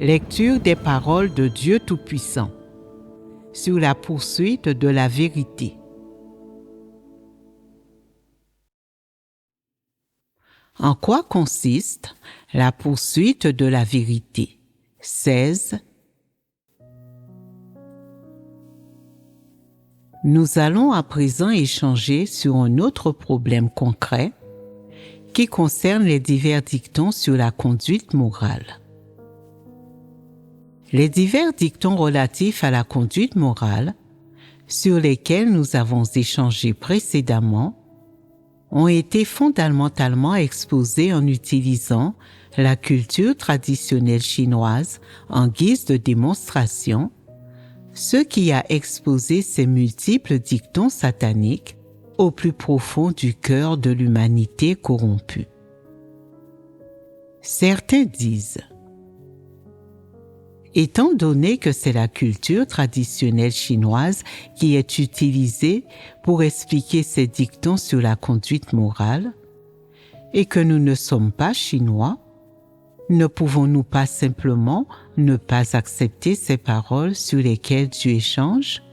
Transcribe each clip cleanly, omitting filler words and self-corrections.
Lecture des paroles de Dieu Tout-Puissant sur la poursuite de la vérité. En quoi consiste la poursuite de la vérité? 16. Nous allons à présent échanger sur un autre problème concret qui concerne les divers dictons sur la conduite morale. Les divers dictons relatifs à la conduite morale, sur lesquels nous avons échangé précédemment, ont été fondamentalement exposés en utilisant la culture traditionnelle chinoise en guise de démonstration, ce qui a exposé ces multiples dictons sataniques au plus profond du cœur de l'humanité corrompue. Certains disent: étant donné que c'est la culture traditionnelle chinoise qui est utilisée pour expliquer ces dictons sur la conduite morale, et que nous ne sommes pas chinois, ne pouvons-nous pas simplement ne pas accepter ces paroles sur lesquelles Dieu échange?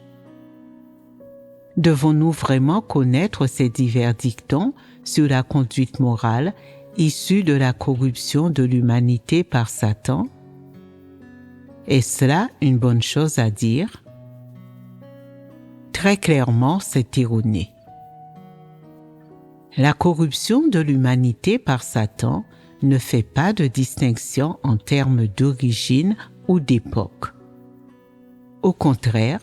Devons-nous vraiment connaître ces divers dictons sur la conduite morale issus de la corruption de l'humanité par Satan? Est-ce là une bonne chose à dire? Très clairement, c'est erroné. La corruption de l'humanité par Satan ne fait pas de distinction en termes d'origine ou d'époque. Au contraire,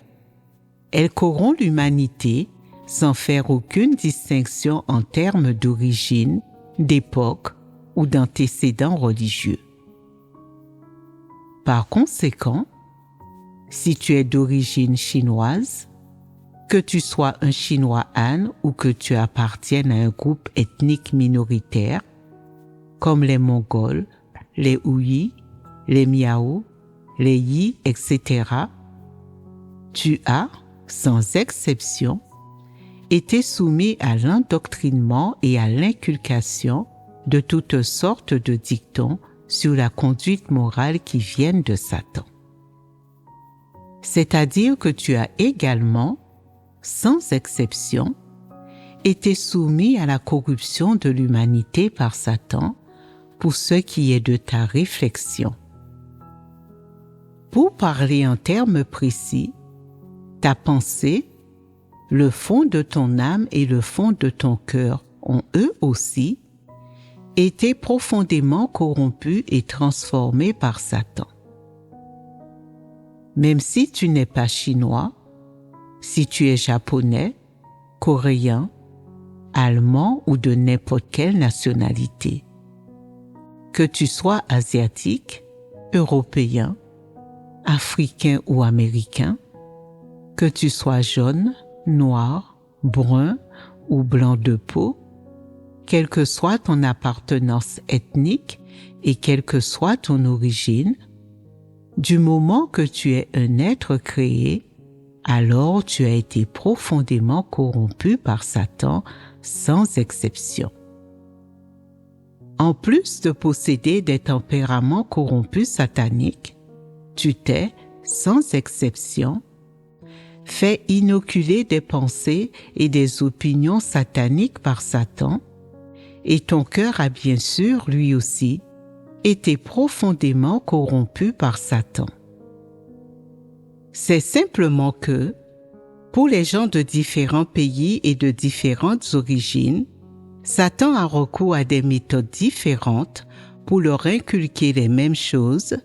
elle corrompt l'humanité sans faire aucune distinction en termes d'origine, d'époque ou d'antécédents religieux. Par conséquent, si tu es d'origine chinoise, que tu sois un Chinois Han ou que tu appartiennes à un groupe ethnique minoritaire, comme les Mongols, les Ouïs, les Miao, les Yi, etc., tu as, sans exception, été soumis à l'endoctrinement et à l'inculcation de toutes sortes de dictons sur la conduite morale qui viennent de Satan. C'est-à-dire que tu as également, sans exception, été soumis à la corruption de l'humanité par Satan pour ce qui est de ta réflexion. Pour parler en termes précis, ta pensée, le fond de ton âme et le fond de ton cœur ont eux aussi été profondément corrompus et transformés par Satan. Même si tu n'es pas chinois, si tu es japonais, coréen, allemand ou de n'importe quelle nationalité, que tu sois asiatique, européen, africain ou américain, que tu sois jaune, noir, brun ou blanc de peau, quelle que soit ton appartenance ethnique et quelle que soit ton origine, du moment que tu es un être créé, alors tu as été profondément corrompu par Satan sans exception. En plus de posséder des tempéraments corrompus sataniques, tu t'es, sans exception, fait inoculer des pensées et des opinions sataniques par Satan, et ton cœur a bien sûr, lui aussi, été profondément corrompu par Satan. C'est simplement que, pour les gens de différents pays et de différentes origines, Satan a recours à des méthodes différentes pour leur inculquer les mêmes choses.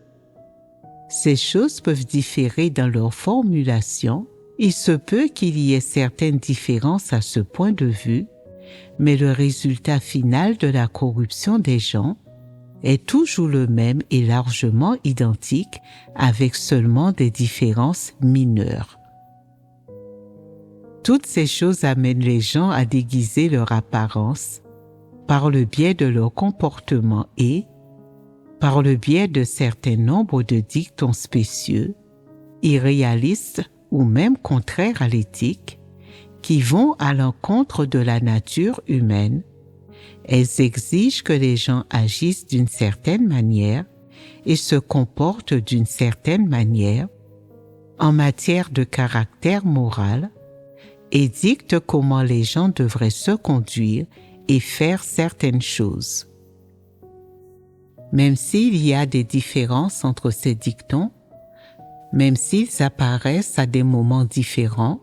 Ces choses peuvent différer dans leur formulation. Il se peut qu'il y ait certaines différences à ce point de vue, mais le résultat final de la corruption des gens est toujours le même et largement identique, avec seulement des différences mineures. Toutes ces choses amènent les gens à déguiser leur apparence par le biais de leur comportement et, par le biais de certains nombres de dictons spécieux, irréalistes ou même contraires à l'éthique, qui vont à l'encontre de la nature humaine. Elles exigent que les gens agissent d'une certaine manière et se comporte d'une certaine manière en matière de caractère moral et dicte comment les gens devraient se conduire et faire certaines choses. Même s'il y a des différences entre ces dictons, même s'ils apparaissent à des moments différents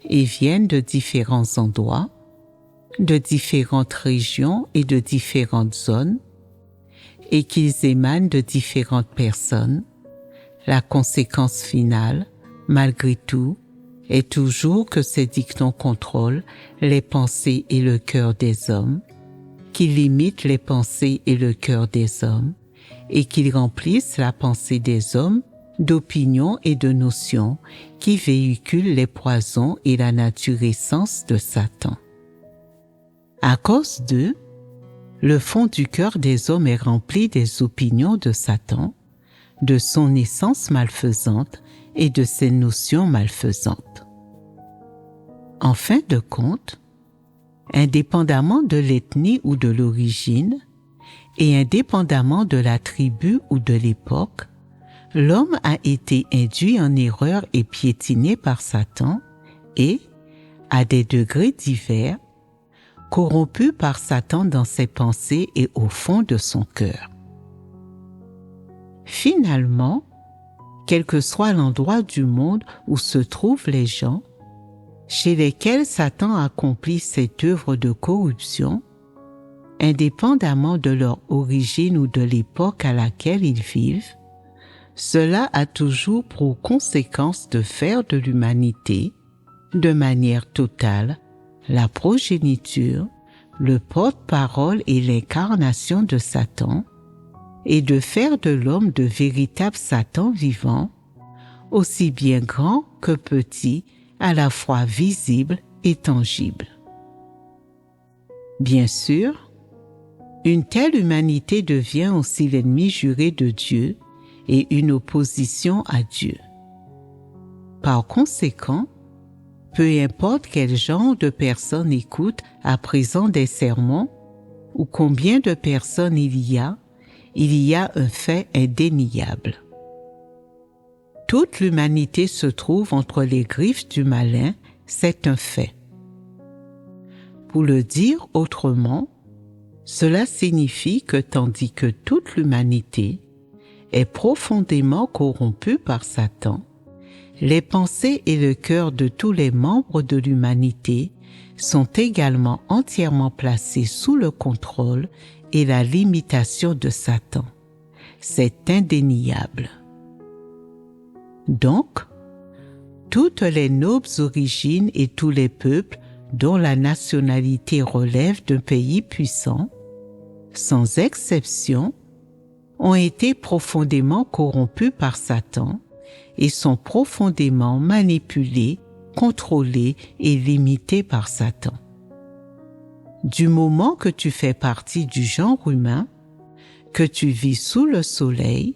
et viennent de différents endroits, de différentes régions et de différentes zones, et qu'ils émanent de différentes personnes, la conséquence finale, malgré tout, est toujours que ces dictons contrôlent les pensées et le cœur des hommes, qu'ils limitent les pensées et le cœur des hommes, et qu'ils remplissent la pensée des hommes d'opinions et de notions qui véhiculent les poisons et la nature essence de Satan. À cause d'eux, le fond du cœur des hommes est rempli des opinions de Satan, de son essence malfaisante et de ses notions malfaisantes. En fin de compte, indépendamment de l'ethnie ou de l'origine, et indépendamment de la tribu ou de l'époque, l'homme a été induit en erreur et piétiné par Satan et, à des degrés divers, corrompu par Satan dans ses pensées et au fond de son cœur. Finalement, quel que soit l'endroit du monde où se trouvent les gens, chez lesquels Satan accomplit cette œuvre de corruption, indépendamment de leur origine ou de l'époque à laquelle ils vivent, cela a toujours pour conséquence de faire de l'humanité, de manière totale, la progéniture, le porte-parole et l'incarnation de Satan, et de faire de l'homme de véritables Satans vivants, aussi bien grands que petits, à la fois visibles et tangibles. Bien sûr, une telle humanité devient aussi l'ennemi juré de Dieu et une opposition à Dieu. Par conséquent, peu importe quel genre de personnes écoutent à présent des sermons ou combien de personnes il y a un fait indéniable. Toute l'humanité se trouve entre les griffes du malin, c'est un fait. Pour le dire autrement, cela signifie que tandis que toute l'humanité est profondément corrompue par Satan, les pensées et le cœur de tous les membres de l'humanité sont également entièrement placés sous le contrôle et la limitation de Satan. C'est indéniable. Donc, toutes les nobles origines et tous les peuples dont la nationalité relève d'un pays puissant, sans exception, ont été profondément corrompus par Satan et sont profondément manipulés, contrôlés et limités par Satan. Du moment que tu fais partie du genre humain, que tu vis sous le soleil,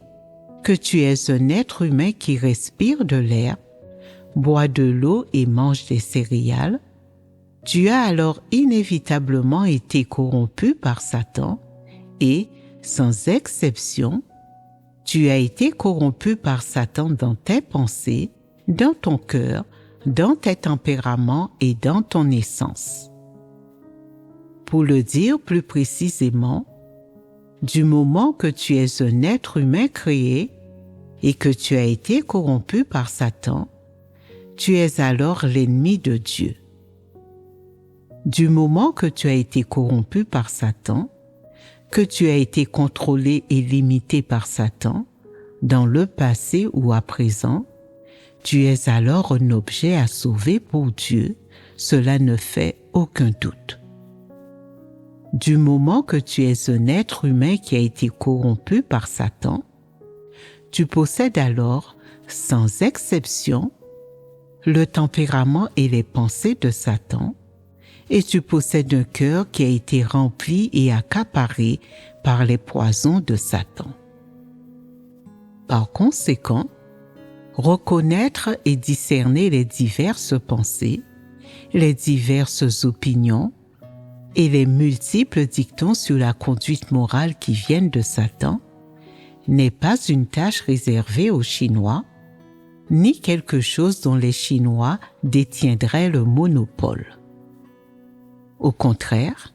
que tu es un être humain qui respire de l'air, boit de l'eau et mange des céréales, tu as alors inévitablement été corrompu par Satan et, sans exception, tu as été corrompu par Satan dans tes pensées, dans ton cœur, dans tes tempéraments et dans ton essence. Pour le dire plus précisément, du moment que tu es un être humain créé et que tu as été corrompu par Satan, tu es alors l'ennemi de Dieu. Du moment que tu as été corrompu par Satan, que tu as été contrôlé et limité par Satan, dans le passé ou à présent, tu es alors un objet à sauver pour Dieu, cela ne fait aucun doute. Du moment que tu es un être humain qui a été corrompu par Satan, tu possèdes alors, sans exception, le tempérament et les pensées de Satan, et tu possèdes un cœur qui a été rempli et accaparé par les poisons de Satan. Par conséquent, reconnaître et discerner les diverses pensées, les diverses opinions et les multiples dictons sur la conduite morale qui viennent de Satan n'est pas une tâche réservée aux Chinois, ni quelque chose dont les Chinois détiendraient le monopole. Au contraire,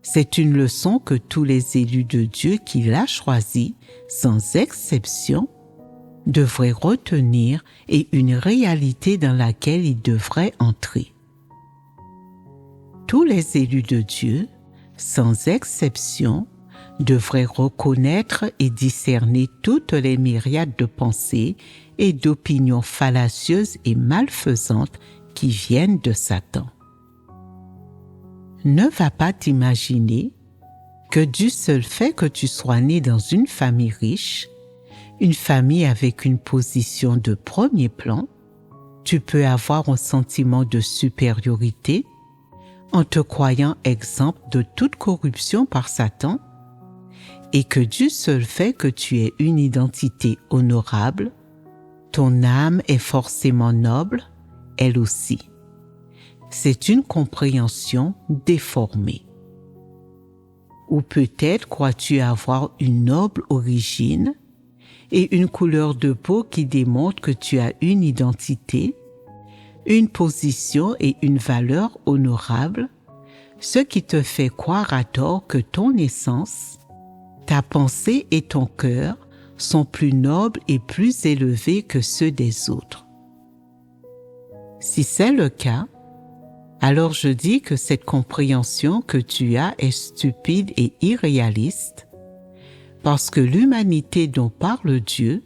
c'est une leçon que tous les élus de Dieu qu'il a choisis, sans exception, devraient retenir et une réalité dans laquelle ils devraient entrer. Tous les élus de Dieu, sans exception, devraient reconnaître et discerner toutes les myriades de pensées et d'opinions fallacieuses et malfaisantes qui viennent de Satan. Ne va pas t'imaginer que du seul fait que tu sois né dans une famille riche, une famille avec une position de premier plan, tu peux avoir un sentiment de supériorité en te croyant exempt de toute corruption par Satan, et que du seul fait que tu aies une identité honorable, ton âme est forcément noble, elle aussi. C'est une compréhension déformée. Ou peut-être crois-tu avoir une noble origine et une couleur de peau qui démontre que tu as une identité, une position et une valeur honorables, ce qui te fait croire à tort que ton essence, ta pensée et ton cœur sont plus nobles et plus élevés que ceux des autres. Si c'est le cas, alors je dis que cette compréhension que tu as est stupide et irréaliste, parce que l'humanité dont parle Dieu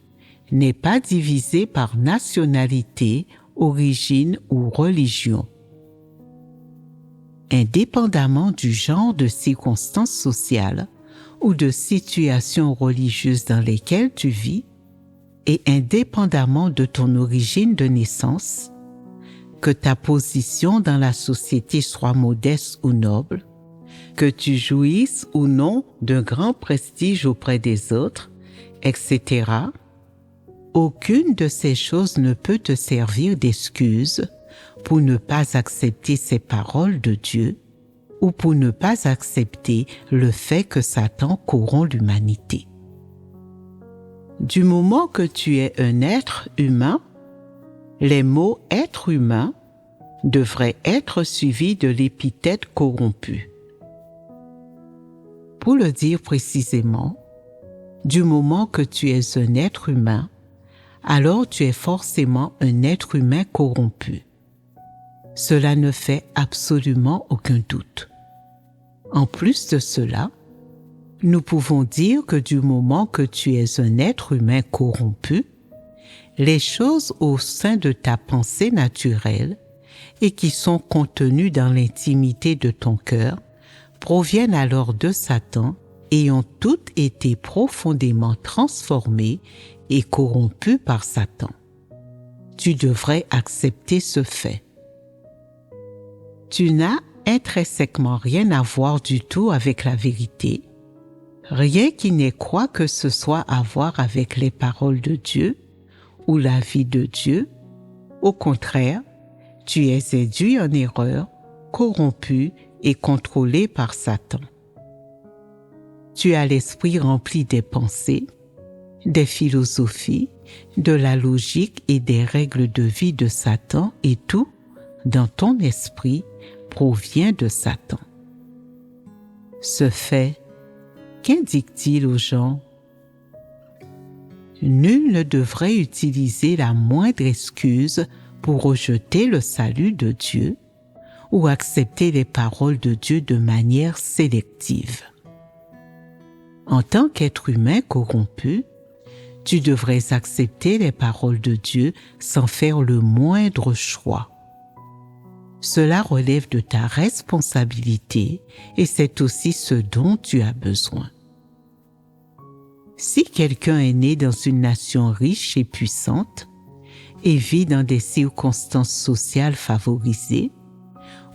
n'est pas divisée par nationalité, origine ou religion. Indépendamment du genre de circonstances sociales ou de situations religieuses dans lesquelles tu vis, et indépendamment de ton origine de naissance, que ta position dans la société soit modeste ou noble, que tu jouisses ou non d'un grand prestige auprès des autres, etc., aucune de ces choses ne peut te servir d'excuse pour ne pas accepter ces paroles de Dieu ou pour ne pas accepter le fait que Satan corrompt l'humanité. Du moment que tu es un être humain, les mots « être humain » devraient être suivis de l'épithète « corrompu ». Pour le dire précisément, du moment que tu es un être humain, alors tu es forcément un être humain corrompu. Cela ne fait absolument aucun doute. En plus de cela, nous pouvons dire que du moment que tu es un être humain corrompu, les choses au sein de ta pensée naturelle et qui sont contenues dans l'intimité de ton cœur proviennent alors de Satan et ont toutes été profondément transformées et corrompues par Satan. Tu devrais accepter ce fait. Tu n'as intrinsèquement rien à voir du tout avec la vérité, rien qui n'ait quoi que ce soit à voir avec les paroles de Dieu ou la vie de Dieu. Au contraire, tu es induit en erreur, corrompu et contrôlé par Satan. Tu as l'esprit rempli des pensées, des philosophies, de la logique et des règles de vie de Satan, et tout, dans ton esprit, provient de Satan. Ce fait, qu'indique-t-il aux gens? Nul ne devrait utiliser la moindre excuse pour rejeter le salut de Dieu ou accepter les paroles de Dieu de manière sélective. En tant qu'être humain corrompu, tu devrais accepter les paroles de Dieu sans faire le moindre choix. Cela relève de ta responsabilité et c'est aussi ce dont tu as besoin. Si quelqu'un est né dans une nation riche et puissante et vit dans des circonstances sociales favorisées,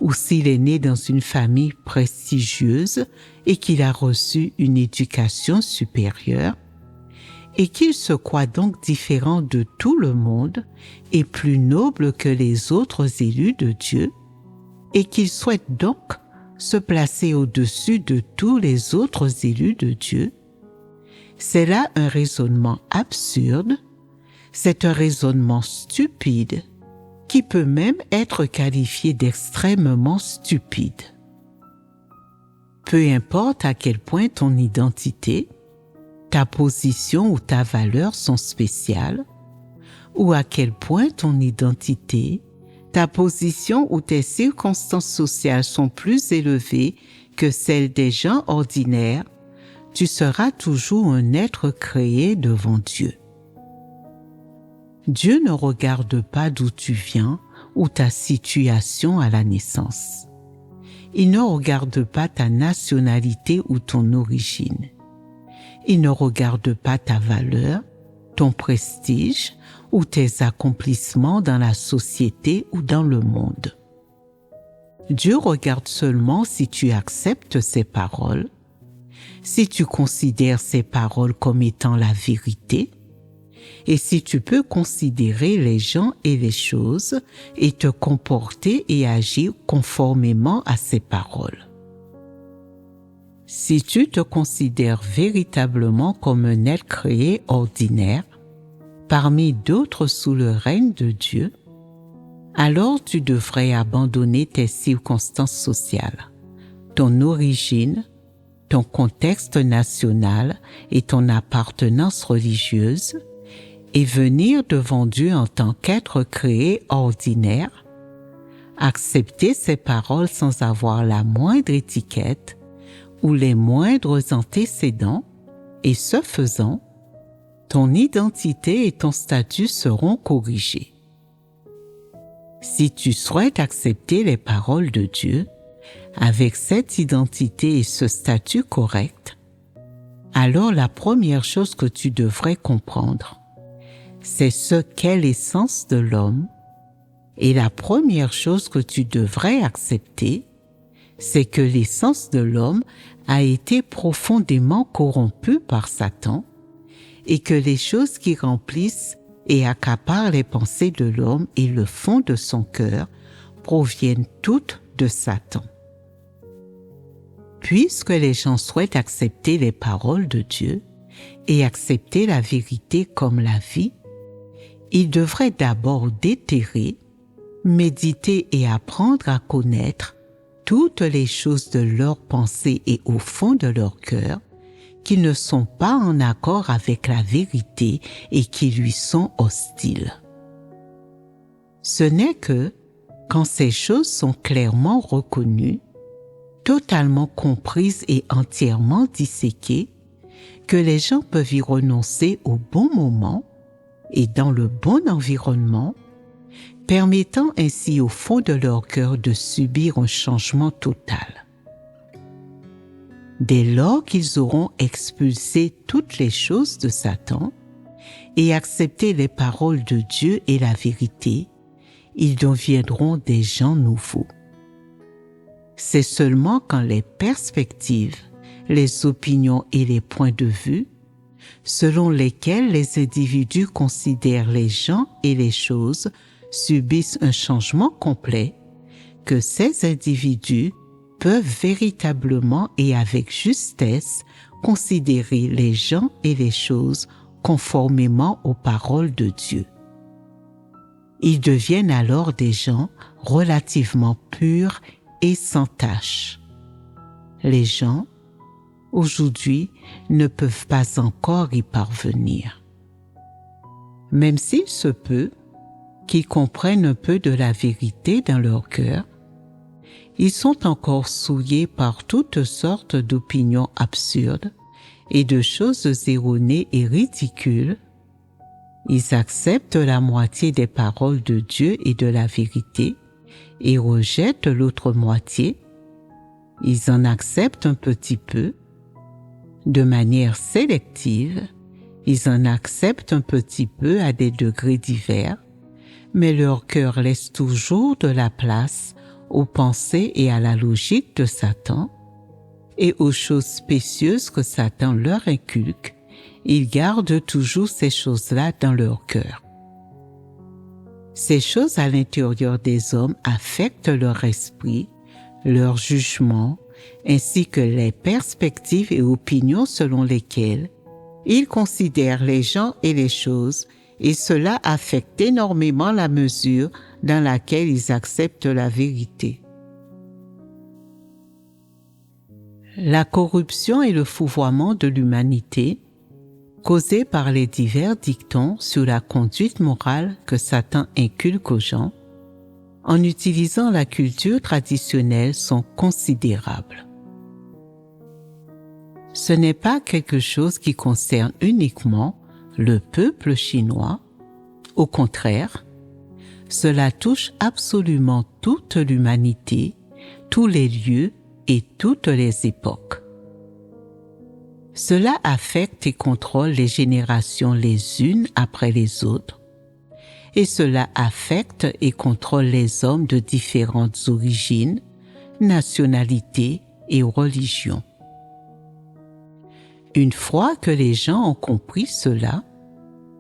ou s'il est né dans une famille prestigieuse et qu'il a reçu une éducation supérieure, et qu'il se croit donc différent de tout le monde et plus noble que les autres élus de Dieu, et qu'il souhaite donc se placer au-dessus de tous les autres élus de Dieu, C'est là un raisonnement absurde, c'est un raisonnement stupide qui peut même être qualifié d'extrêmement stupide. Peu importe à quel point ton identité, ta position ou ta valeur sont spéciales, ou à quel point ton identité, ta position ou tes circonstances sociales sont plus élevées que celles des gens ordinaires, tu seras toujours un être créé devant Dieu. Dieu ne regarde pas d'où tu viens ou ta situation à la naissance. Il ne regarde pas ta nationalité ou ton origine. Il ne regarde pas ta valeur, ton prestige ou tes accomplissements dans la société ou dans le monde. Dieu regarde seulement si tu acceptes ses paroles, si tu considères ces paroles comme étant la vérité, et si tu peux considérer les gens et les choses et te comporter et agir conformément à ces paroles. Si tu te considères véritablement comme un être créé ordinaire, parmi d'autres sous le règne de Dieu, alors tu devrais abandonner tes circonstances sociales, ton origine, ton contexte national et ton appartenance religieuse, et venir devant Dieu en tant qu'être créé ordinaire, accepter ses paroles sans avoir la moindre étiquette ou les moindres antécédents, et ce faisant, ton identité et ton statut seront corrigés. Si tu souhaites accepter les paroles de Dieu, avec cette identité et ce statut correct, alors la première chose que tu devrais comprendre, c'est ce qu'est l'essence de l'homme, et la première chose que tu devrais accepter, c'est que l'essence de l'homme a été profondément corrompue par Satan, et que les choses qui remplissent et accaparent les pensées de l'homme et le fond de son cœur proviennent toutes de Satan. Puisque les gens souhaitent accepter les paroles de Dieu et accepter la vérité comme la vie, ils devraient d'abord déterrer, méditer et apprendre à connaître toutes les choses de leur pensée et au fond de leur cœur qui ne sont pas en accord avec la vérité et qui lui sont hostiles. Ce n'est que quand ces choses sont clairement reconnues, totalement comprises et entièrement disséquées, que les gens peuvent y renoncer au bon moment et dans le bon environnement, permettant ainsi au fond de leur cœur de subir un changement total. Dès lors qu'ils auront expulsé toutes les choses de Satan et accepté les paroles de Dieu et la vérité, ils deviendront des gens nouveaux. C'est seulement quand les perspectives, les opinions et les points de vue, selon lesquels les individus considèrent les gens et les choses, subissent un changement complet, que ces individus peuvent véritablement et avec justesse considérer les gens et les choses conformément aux paroles de Dieu. Ils deviennent alors des gens relativement purs et sans tache. Les gens, aujourd'hui, ne peuvent pas encore y parvenir. Même s'il se peut qu'ils comprennent un peu de la vérité dans leur cœur, ils sont encore souillés par toutes sortes d'opinions absurdes et de choses erronées et ridicules. Ils acceptent la moitié des paroles de Dieu et de la vérité et rejettent l'autre moitié. Ils en acceptent un petit peu, de manière sélective, ils en acceptent un petit peu à des degrés divers, mais leur cœur laisse toujours de la place aux pensées et à la logique de Satan, et aux choses spécieuses que Satan leur inculque. Ils gardent toujours ces choses-là dans leur cœur. Ces choses à l'intérieur des hommes affectent leur esprit, leur jugement, ainsi que les perspectives et opinions selon lesquelles Ils considèrent les gens et les choses et cela affecte énormément la mesure dans laquelle ils acceptent la vérité. La corruption et le fouvoiement de l'humanité, causés par les divers dictons sur la conduite morale que Satan inculque aux gens, en utilisant la culture traditionnelle, sont considérables. Ce n'est pas quelque chose qui concerne uniquement le peuple chinois. Au contraire, cela touche absolument toute l'humanité, tous les lieux et toutes les époques. Cela affecte et contrôle les générations les unes après les autres, et cela affecte et contrôle les hommes de différentes origines, nationalités et religions. Une fois que les gens ont compris cela,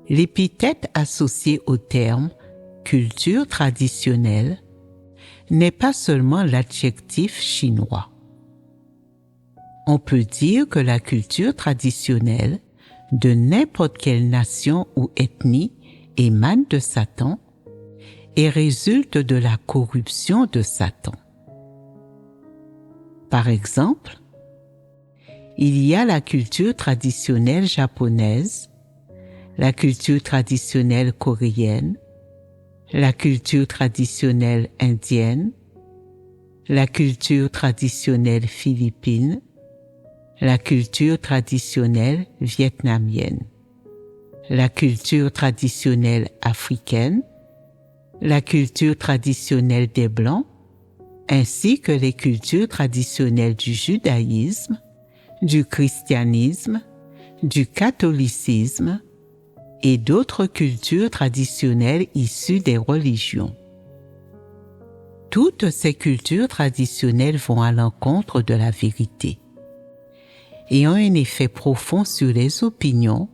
l'épithète associée au terme « culture traditionnelle » n'est pas seulement l'adjectif chinois. On peut dire que la culture traditionnelle de n'importe quelle nation ou ethnie émane de Satan et résulte de la corruption de Satan. Par exemple, il y a la culture traditionnelle japonaise, la culture traditionnelle coréenne, la culture traditionnelle indienne, la culture traditionnelle philippine, la culture traditionnelle vietnamienne, la culture traditionnelle africaine, la culture traditionnelle des Blancs, ainsi que les cultures traditionnelles du judaïsme, du christianisme, du catholicisme et d'autres cultures traditionnelles issues des religions. Toutes ces cultures traditionnelles vont à l'encontre de la vérité et ont un effet profond sur les opinions,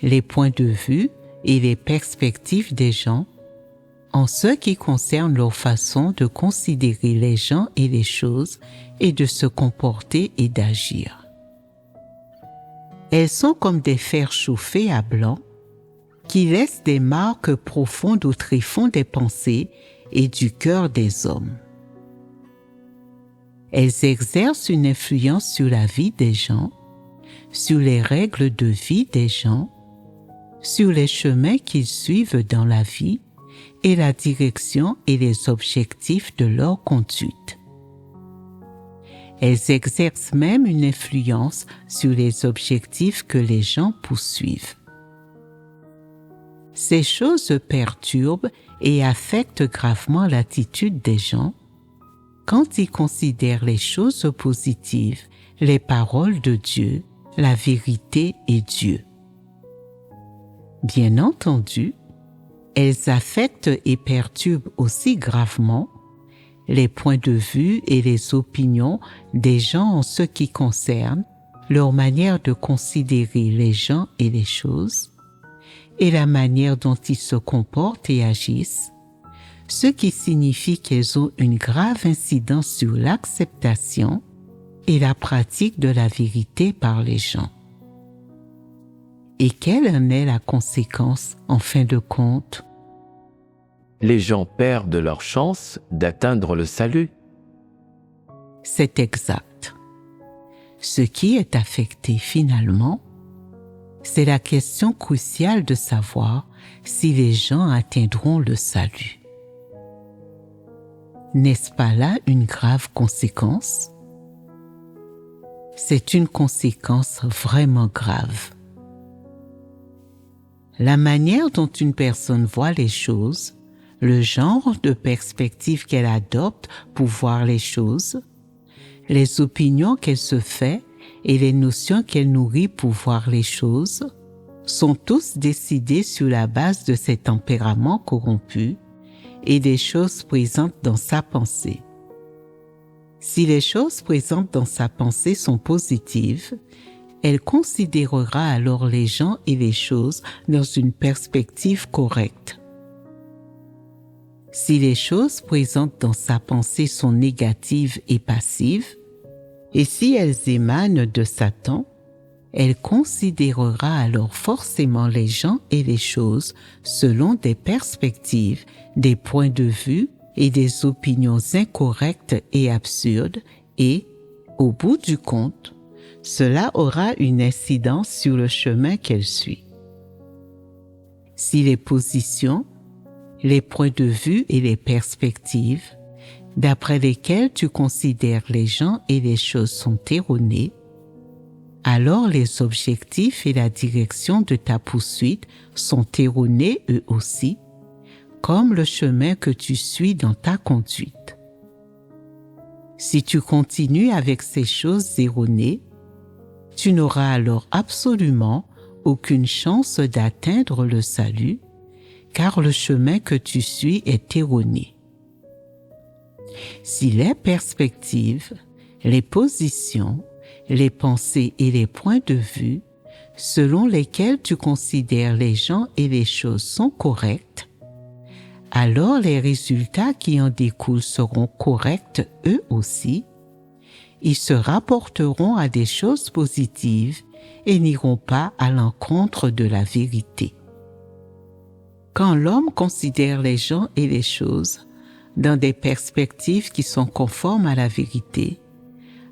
les points de vue et les perspectives des gens en ce qui concerne leur façon de considérer les gens et les choses et de se comporter et d'agir. Elles sont comme des fers chauffés à blanc qui laissent des marques profondes au tréfonds des pensées et du cœur des hommes. Elles exercent une influence sur la vie des gens, sur les règles de vie des gens, sur les chemins qu'ils suivent dans la vie et la direction et les objectifs de leur conduite. Elles exercent même une influence sur les objectifs que les gens poursuivent. Ces choses perturbent et affectent gravement l'attitude des gens quand ils considèrent les choses positives, les paroles de Dieu, la vérité et Dieu. Bien entendu, elles affectent et perturbent aussi gravement les points de vue et les opinions des gens en ce qui concerne leur manière de considérer les gens et les choses, et la manière dont ils se comportent et agissent, ce qui signifie qu'elles ont une grave incidence sur l'acceptation et la pratique de la vérité par les gens. Et quelle en est la conséquence, en fin de compte? Les gens perdent leur chance d'atteindre le salut. C'est exact. Ce qui est affecté finalement, c'est la question cruciale de savoir si les gens atteindront le salut. N'est-ce pas là une grave conséquence? C'est une conséquence vraiment grave. La manière dont une personne voit les choses, le genre de perspective qu'elle adopte pour voir les choses, les opinions qu'elle se fait et les notions qu'elle nourrit pour voir les choses, sont tous décidés sur la base de ses tempéraments corrompus et des choses présentes dans sa pensée. Si les choses présentes dans sa pensée sont positives, elle considérera alors les gens et les choses dans une perspective correcte. Si les choses présentes dans sa pensée sont négatives et passives, et si elles émanent de Satan, elle considérera alors forcément les gens et les choses selon des perspectives, des points de vue et des opinions incorrectes et absurdes et, au bout du compte, cela aura une incidence sur le chemin qu'elle suit. Si les positions, les points de vue et les perspectives, d'après lesquelles tu considères les gens et les choses sont erronés, alors les objectifs et la direction de ta poursuite sont erronés eux aussi, comme le chemin que tu suis dans ta conduite. Si tu continues avec ces choses erronées, tu n'auras alors absolument aucune chance d'atteindre le salut, car le chemin que tu suis est erroné. Si les perspectives, les positions, les pensées et les points de vue, selon lesquels tu considères les gens et les choses sont corrects, alors les résultats qui en découlent seront corrects eux aussi. Ils se rapporteront à des choses positives et n'iront pas à l'encontre de la vérité. Quand l'homme considère les gens et les choses dans des perspectives qui sont conformes à la vérité,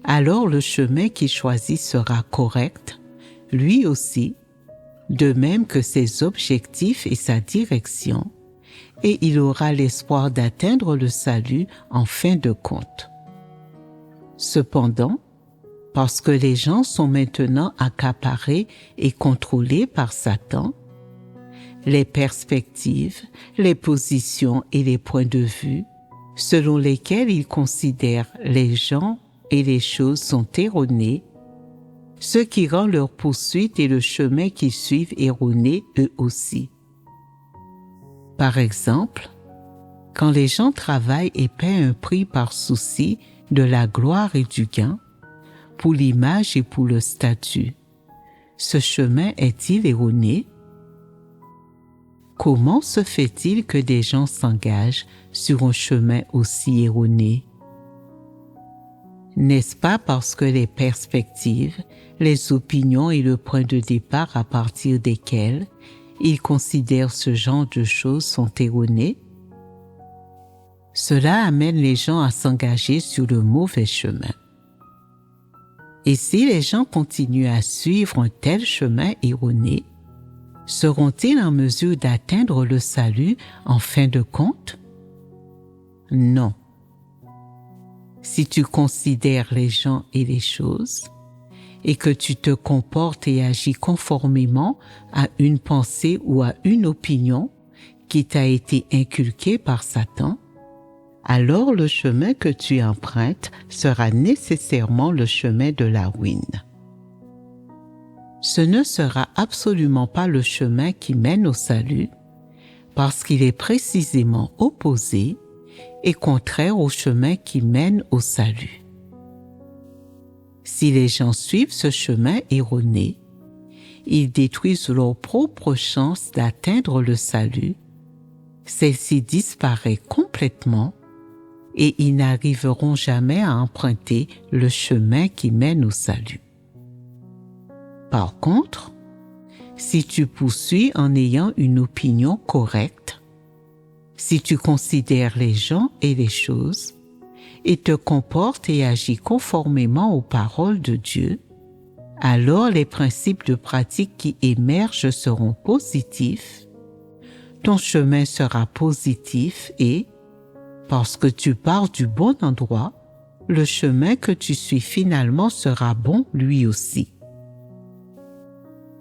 alors le chemin qu'il choisit sera correct, lui aussi, de même que ses objectifs et sa direction, et il aura l'espoir d'atteindre le salut en fin de compte. Cependant, parce que les gens sont maintenant accaparés et contrôlés par Satan, les perspectives, les positions et les points de vue, selon lesquels ils considèrent les gens et les choses sont erronés, ce qui rend leur poursuite et le chemin qu'ils suivent erronés eux aussi. Par exemple, quand les gens travaillent et paient un prix par souci de la gloire et du gain, pour l'image et pour le statut, ce chemin est-il erroné? Comment se fait-il que des gens s'engagent sur un chemin aussi erroné? N'est-ce pas parce que les perspectives, les opinions et le point de départ à partir desquels ils considèrent ce genre de choses sont erronés? Cela amène les gens à s'engager sur le mauvais chemin. Et si les gens continuent à suivre un tel chemin erroné, seront-ils en mesure d'atteindre le salut en fin de compte? Non. Si tu considères les gens et les choses, et que tu te comportes et agis conformément à une pensée ou à une opinion qui t'a été inculquée par Satan, alors le chemin que tu empruntes sera nécessairement le chemin de la ruine. Ce ne sera absolument pas le chemin qui mène au salut, parce qu'il est précisément opposé et contraire au chemin qui mène au salut. Si les gens suivent ce chemin erroné, ils détruisent leur propre chance d'atteindre le salut, celle-ci disparaît complètement et ils n'arriveront jamais à emprunter le chemin qui mène au salut. Par contre, si tu poursuis en ayant une opinion correcte, si tu considères les gens et les choses, et te comportes et agis conformément aux paroles de Dieu, alors les principes de pratique qui émergent seront positifs, ton chemin sera positif et, parce que tu pars du bon endroit, le chemin que tu suis finalement sera bon lui aussi.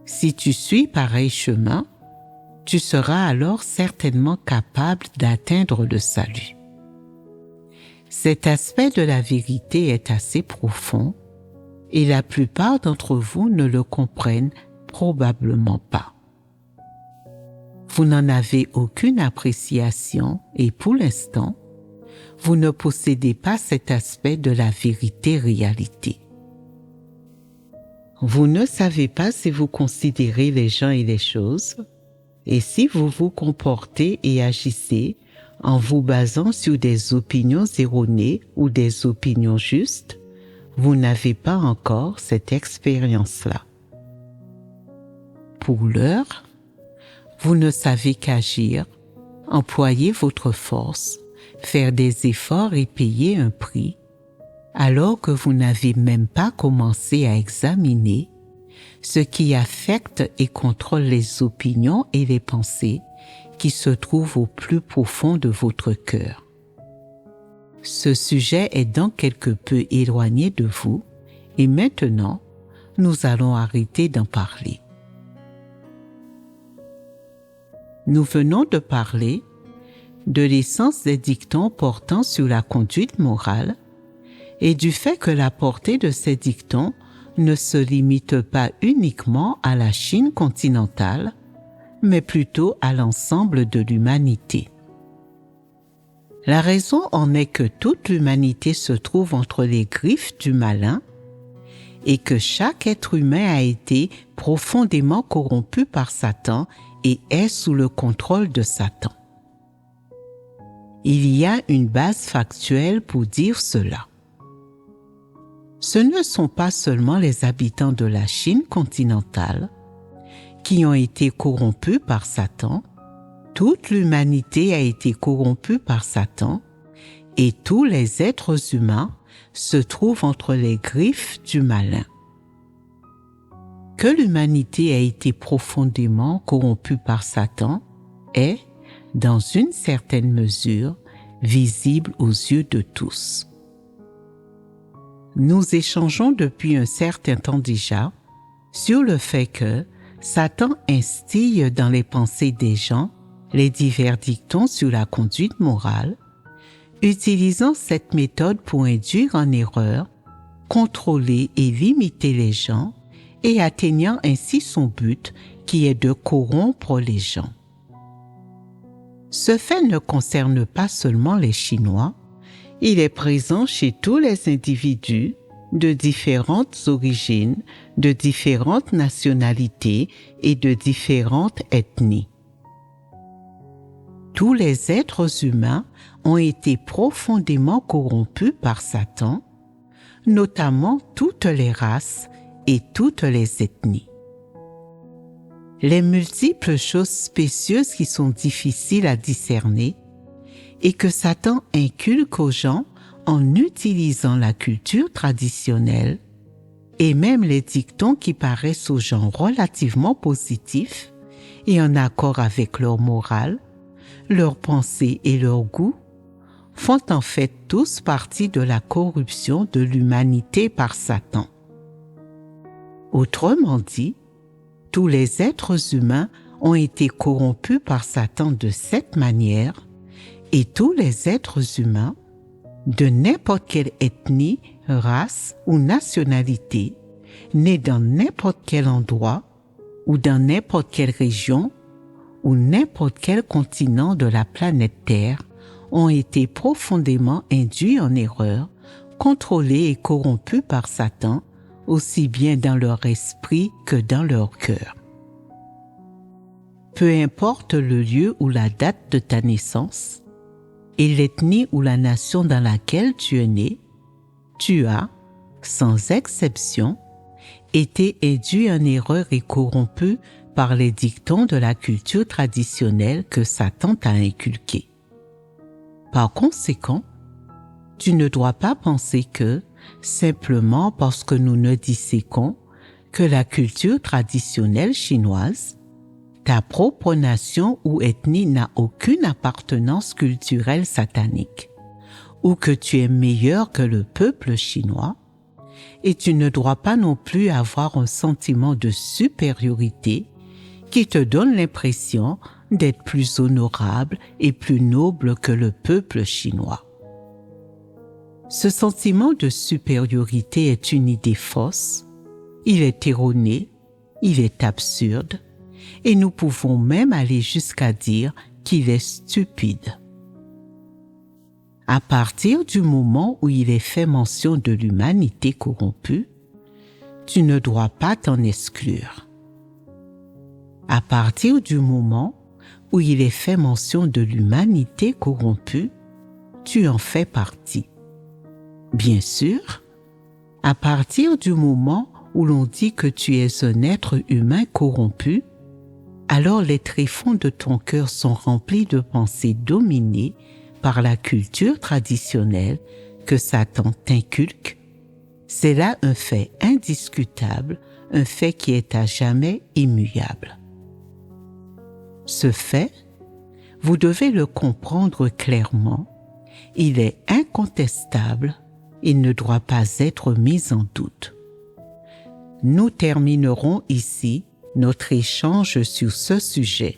Si tu suis pareil chemin, tu seras alors certainement capable d'atteindre le salut. Cet aspect de la vérité est assez profond et la plupart d'entre vous ne le comprennent probablement pas. Vous n'en avez aucune appréciation et pour l'instant, vous ne possédez pas cet aspect de la vérité-réalité. Vous ne savez pas si vous considérez les gens et les choses, et si vous vous comportez et agissez en vous basant sur des opinions erronées ou des opinions justes, vous n'avez pas encore cette expérience-là. Pour l'heure, vous ne savez qu'agir, employer votre force, faire des efforts et payer un prix, alors que vous n'avez même pas commencé à examiner ce qui affecte et contrôle les opinions et les pensées qui se trouvent au plus profond de votre cœur. Ce sujet est donc quelque peu éloigné de vous et maintenant, nous allons arrêter d'en parler. Nous venons de parler de l'essence des dictons portant sur la conduite morale et du fait que la portée de ces dictons ne se limite pas uniquement à la Chine continentale, mais plutôt à l'ensemble de l'humanité. La raison en est que toute l'humanité se trouve entre les griffes du malin et que chaque être humain a été profondément corrompu par Satan et est sous le contrôle de Satan. Il y a une base factuelle pour dire cela. Ce ne sont pas seulement les habitants de la Chine continentale qui ont été corrompus par Satan, toute l'humanité a été corrompue par Satan et tous les êtres humains se trouvent entre les griffes du malin. Que l'humanité a été profondément corrompue par Satan est, dans une certaine mesure, visible aux yeux de tous. Nous échangeons depuis un certain temps déjà sur le fait que Satan instille dans les pensées des gens les divers dictons sur la conduite morale, utilisant cette méthode pour induire en erreur, contrôler et limiter les gens et atteignant ainsi son but qui est de corrompre les gens. Ce fait ne concerne pas seulement les Chinois, il est présent chez tous les individus de différentes origines, de différentes nationalités et de différentes ethnies. Tous les êtres humains ont été profondément corrompus par Satan, notamment toutes les races et toutes les ethnies. Les multiples choses spécieuses qui sont difficiles à discerner et que Satan inculque aux gens en utilisant la culture traditionnelle et même les dictons qui paraissent aux gens relativement positifs et en accord avec leur morale, leurs pensées et leurs goûts, font en fait tous partie de la corruption de l'humanité par Satan. Autrement dit, tous les êtres humains ont été corrompus par Satan de cette manière et tous les êtres humains, de n'importe quelle ethnie, race ou nationalité, nés dans n'importe quel endroit ou dans n'importe quelle région ou n'importe quel continent de la planète Terre, ont été profondément induits en erreur, contrôlés et corrompus par Satan, aussi bien dans leur esprit que dans leur cœur. Peu importe le lieu ou la date de ta naissance, et l'ethnie ou la nation dans laquelle tu es né, tu as, sans exception, été induit en erreur et corrompu par les dictons de la culture traditionnelle que Satan t'a inculquée. Par conséquent, tu ne dois pas penser que, simplement parce que nous ne disséquons que la culture traditionnelle chinoise, ta propre nation ou ethnie n'a aucune appartenance culturelle satanique, ou que tu es meilleur que le peuple chinois, et tu ne dois pas non plus avoir un sentiment de supériorité qui te donne l'impression d'être plus honorable et plus noble que le peuple chinois. Ce sentiment de supériorité est une idée fausse, il est erroné, il est absurde, et nous pouvons même aller jusqu'à dire qu'il est stupide. À partir du moment où il est fait mention de l'humanité corrompue, tu ne dois pas t'en exclure. À partir du moment où il est fait mention de l'humanité corrompue, tu en fais partie. Bien sûr, à partir du moment où l'on dit que tu es un être humain corrompu, alors les tréfonds de ton cœur sont remplis de pensées dominées par la culture traditionnelle que Satan t'inculque. C'est là un fait indiscutable, un fait qui est à jamais immuable. Ce fait, vous devez le comprendre clairement, il est incontestable, il ne doit pas être mis en doute. Nous terminerons ici notre échange sur ce sujet.